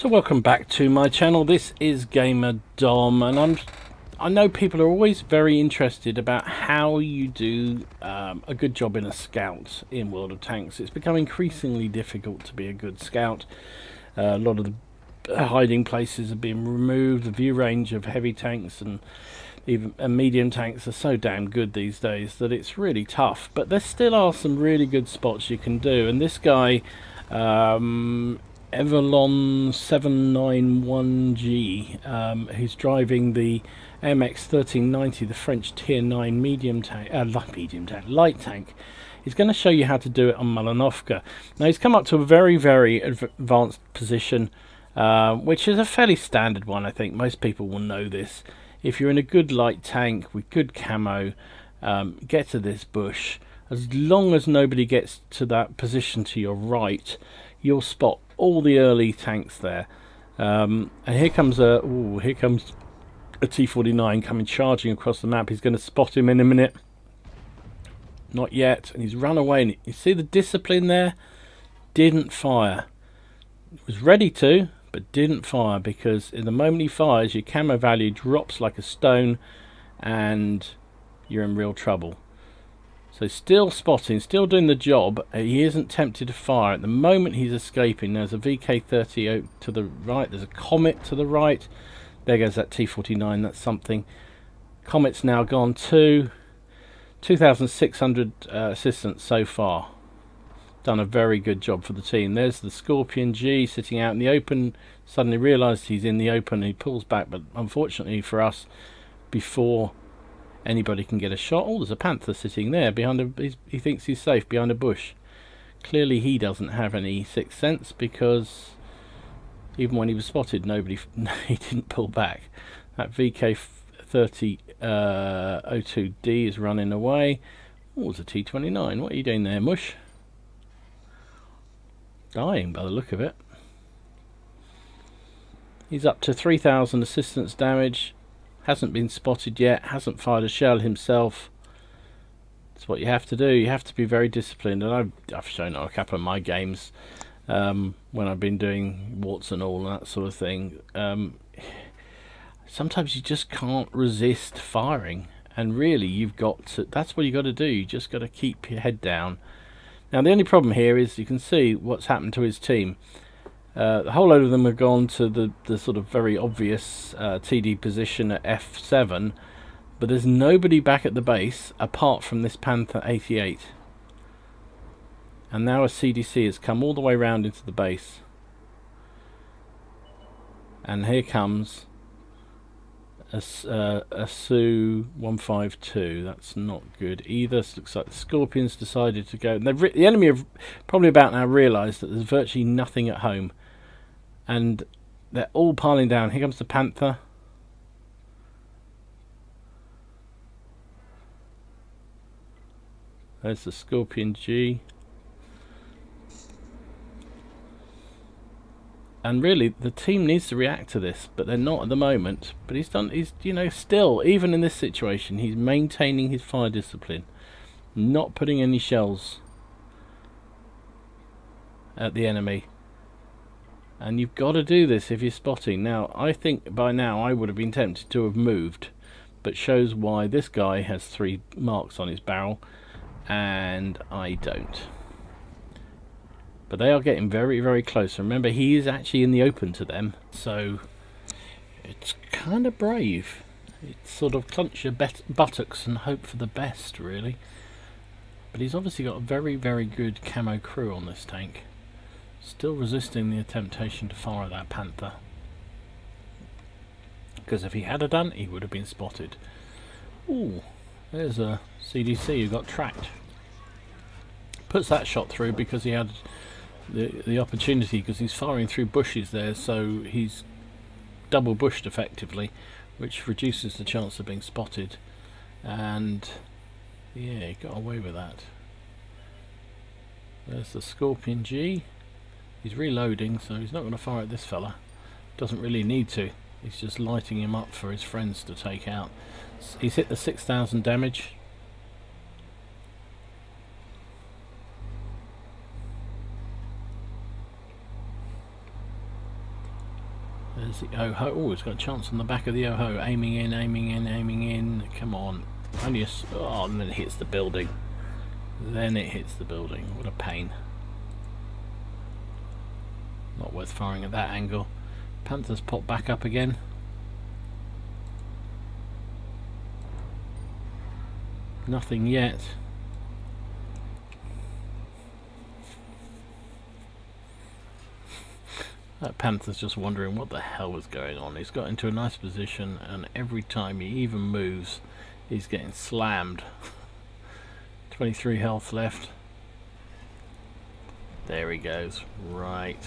So welcome back to my channel. This is Gamer Dom, and I know people are always very interested about how you do a good job in a scout in World of Tanks. It's become increasingly difficult to be a good scout. A lot of the hiding places are being removed. The view range of heavy tanks and even medium tanks are so damn good these days that it's really tough. But there still are some really good spots you can do, and this guy Evelon 791G, who's driving the MX 1390, the French Tier 9 light tank. He's going to show you how to do it on Malinovka. Now he's come up to a very, very advanced position, which is a fairly standard one. I think most people will know this. If you're in a good light tank with good camo, get to this bush. As long as nobody gets to that position to your right, you'll spot all the early tanks there. And here comes a T-49 coming charging across the map. He's going to spot him in a minute. Not yet, and he's run away. And you see the discipline there? Didn't fire. Was ready to, but didn't fire, because in the moment he fires, your camo value drops like a stone, and you're in real trouble. So still spotting, still doing the job. He isn't tempted to fire. At the moment he's escaping. There's a VK-30 to the right. There's a Comet to the right. There goes that T-49. That's something. Comet's now gone to 2,600 assistants so far. Done a very good job for the team. There's the Scorpion G sitting out in the open. Suddenly realised he's in the open. He pulls back, but unfortunately for us, before anybody can get a shot. Oh, there's a Panther sitting there behind a. He thinks he's safe behind a bush. Clearly, he doesn't have any sixth sense, because even when he was spotted, he didn't pull back. That VK-30-02D is running away. Oh, it's a T-29. What are you doing there, Mush? Dying by the look of it. He's up to 3,000 assistance damage. Hasn't been spotted yet, hasn't fired a shell himself. That's what you have to do. You have to be very disciplined, and I've shown a couple of my games when I've been doing WOTs and all that sort of thing. Sometimes you just can't resist firing, and really you've got to, that's what you got to do. You just got to keep your head down. Now the only problem here is you can see what's happened to his team. A whole load of them have gone to the sort of very obvious TD position at F7, but there's nobody back at the base apart from this Panther 88. And now a CDC has come all the way round into the base. And here comes a Su-152. That's not good either. It looks like the Scorpions decided to go. The enemy have probably about now realised that there's virtually nothing at home, and they're all piling down. Here comes the Panther. There's the Scorpion G. And really, the team needs to react to this, but they're not at the moment. But he's, you know, still, even in this situation, he's maintaining his fire discipline, not putting any shells at the enemy. And you've got to do this if you're spotting. Now, I think by now I would have been tempted to have moved, but shows why this guy has 3 marks on his barrel, and I don't. But they are getting very, very close. Remember, he is actually in the open to them, so it's kind of brave. It's sort of clench your buttocks and hope for the best, really. But he's obviously got a very, very good camo crew on this tank. Still resisting the temptation to fire that Panther, because if he had done, he would have been spotted. Ooh, there's a CDC who got tracked. Puts that shot through because he had the opportunity, because he's firing through bushes there, so he's double bushed effectively, which reduces the chance of being spotted. And yeah, he got away with that. There's the Scorpion G. He's reloading, so he's not going to fire at this fella. Doesn't really need to. He's just lighting him up for his friends to take out. He's hit the 6,000 damage. There's the OHO. Oh, it's got a chance on the back of the OHO. Aiming in, aiming in, aiming in. Come on. Only a... Oh, and then it hits the building. Then it hits the building. What a pain. Not worth firing at that angle. Panther's popped back up again. Nothing yet. That Panther's just wondering what the hell was going on. He's got into a nice position, and every time he even moves, he's getting slammed. 23 health left. There he goes. Right.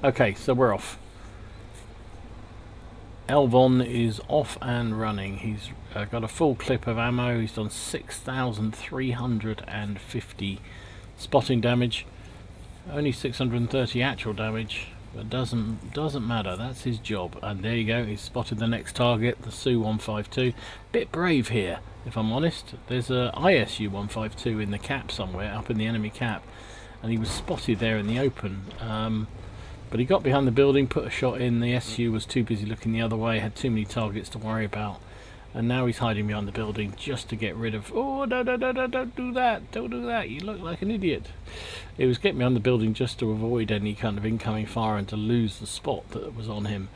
Okay, so we're off. Elvon is off and running. He's got a full clip of ammo. He's done 6,350 spotting damage. Only 630 actual damage. But doesn't matter. That's his job. And there you go. He's spotted the next target, the Su-152. Bit brave here, if I'm honest. There's a ISU-152 in the cap somewhere, up in the enemy cap, and he was spotted there in the open. But he got behind the building, put a shot in. The SU was too busy looking the other way, had too many targets to worry about, and now he's hiding behind the building just to get rid of... Oh, no, no, no, no, don't do that. Don't do that. You look like an idiot. He was getting behind the building just to avoid any kind of incoming fire and to lose the spot that was on him.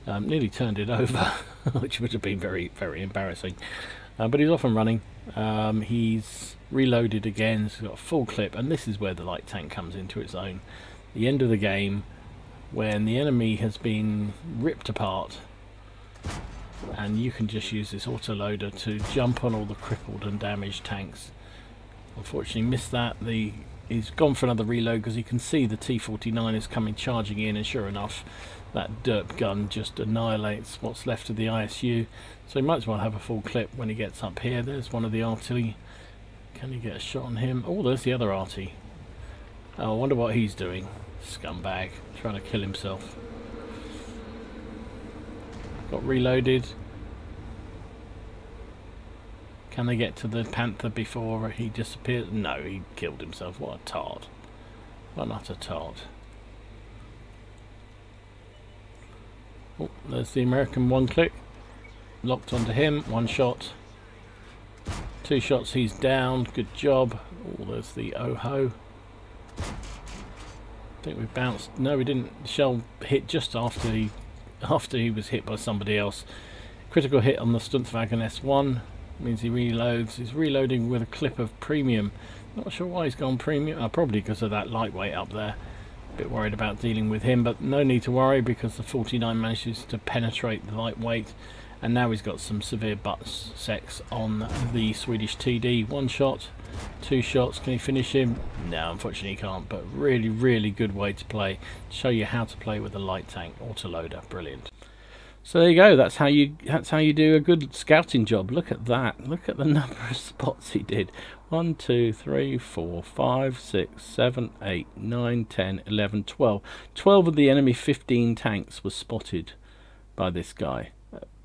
Nearly turned it over, which would have been very, very embarrassing. But he's off and running. He's reloaded again, so he's got a full clip, and this is where the light tank comes into its own. The end of the game, when the enemy has been ripped apart, and you can just use this autoloader to jump on all the crippled and damaged tanks. Unfortunately missed that. He's gone for another reload because he can see the T-49 is coming charging in, and sure enough that derp gun just annihilates what's left of the ISU, so he might as well have a full clip when he gets up here. There's one of the artillery. Can he get a shot on him? Oh, there's the other arty. Oh, I wonder what he's doing. Scumbag, trying to kill himself. Got reloaded. Can they get to the Panther before he disappears? No, he killed himself. What a tart. What an utter tart. Oh, there's the American one click. Locked onto him. One shot. Two shots, he's down. Good job. Oh, there's the OHO. I think we bounced. No, we didn't. The shell hit just after he was hit by somebody else. Critical hit on the Stuntwagen S1 means he reloads. He's reloading with a clip of premium. Not sure why he's gone premium. Probably because of that lightweight up there. Bit worried about dealing with him, but no need to worry because the 49 manages to penetrate the lightweight, and now he's got some severe butt sex on the Swedish TD. One shot, two shots. Can he finish him? No, unfortunately he can't, but really, really good way to play. Show you how to play with a light tank autoloader. Brilliant. So there you go. That's how you do a good scouting job. Look at that. Look at the number of spots he did. 1, 2, 3, 4, 5, 6, 7, 8, 9, 10, 11, 12. 12 of the enemy 15 tanks were spotted by this guy.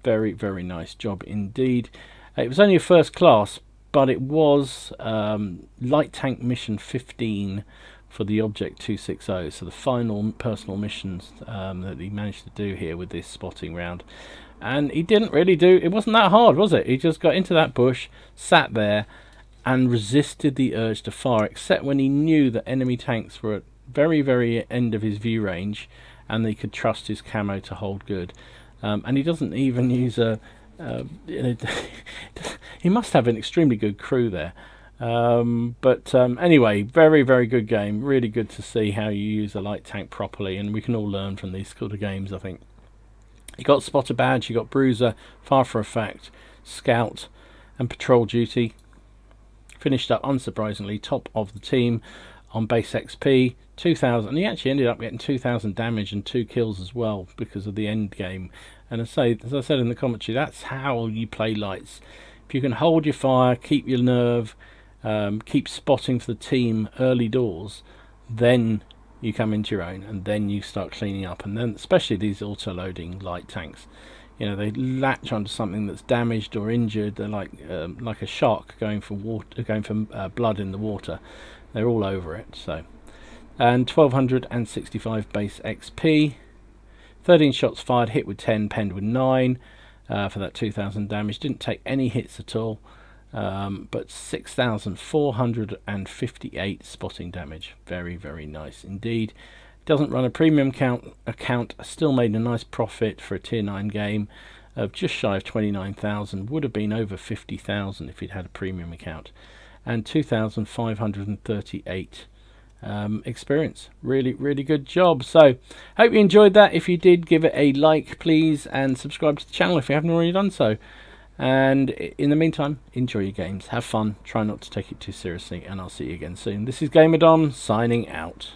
Very, very nice job indeed. It was only a first class, but it was light tank mission 15 for the Object 260, so the final personal missions that he managed to do here with this spotting round. And he didn't really do, it wasn't that hard, was it? He just got into that bush, sat there, and resisted the urge to fire, except when he knew that enemy tanks were at very, very end of his view range, and he could trust his camo to hold good. And he doesn't even use a... he must have an extremely good crew there. Anyway, very, very good game. Really good to see how you use a light tank properly, and we can all learn from these sort of games, I think. You got spotter badge, you got bruiser, fire for effect, scout, and patrol duty. Finished up, unsurprisingly, top of the team on base XP, 2,000, and he actually ended up getting 2,000 damage and 2 kills as well because of the end game. And as I said in the commentary, that's how you play lights. If you can hold your fire, keep your nerve, keep spotting for the team early doors, then you come into your own, and then you start cleaning up. And then especially these auto-loading light tanks, you know, they latch onto something that's damaged or injured. They're like a shark going for water, blood in the water. They're all over it. So, and 1,265 base XP, 13 shots fired, hit with 10, penned with 9 for that 2,000 damage. Didn't take any hits at all, but 6,458 spotting damage. Very, very nice indeed. Doesn't run a premium account, still made a nice profit for a tier 9 game of just shy of 29,000. Would have been over 50,000 if he'd had a premium account. And 2,538 experience. Really good job. So hope you enjoyed that. If you did, give it a like please, and subscribe to the channel if you haven't already done so. And in the meantime, enjoy your games, have fun, try not to take it too seriously, and I'll see you again soon. This is GamerDom signing out.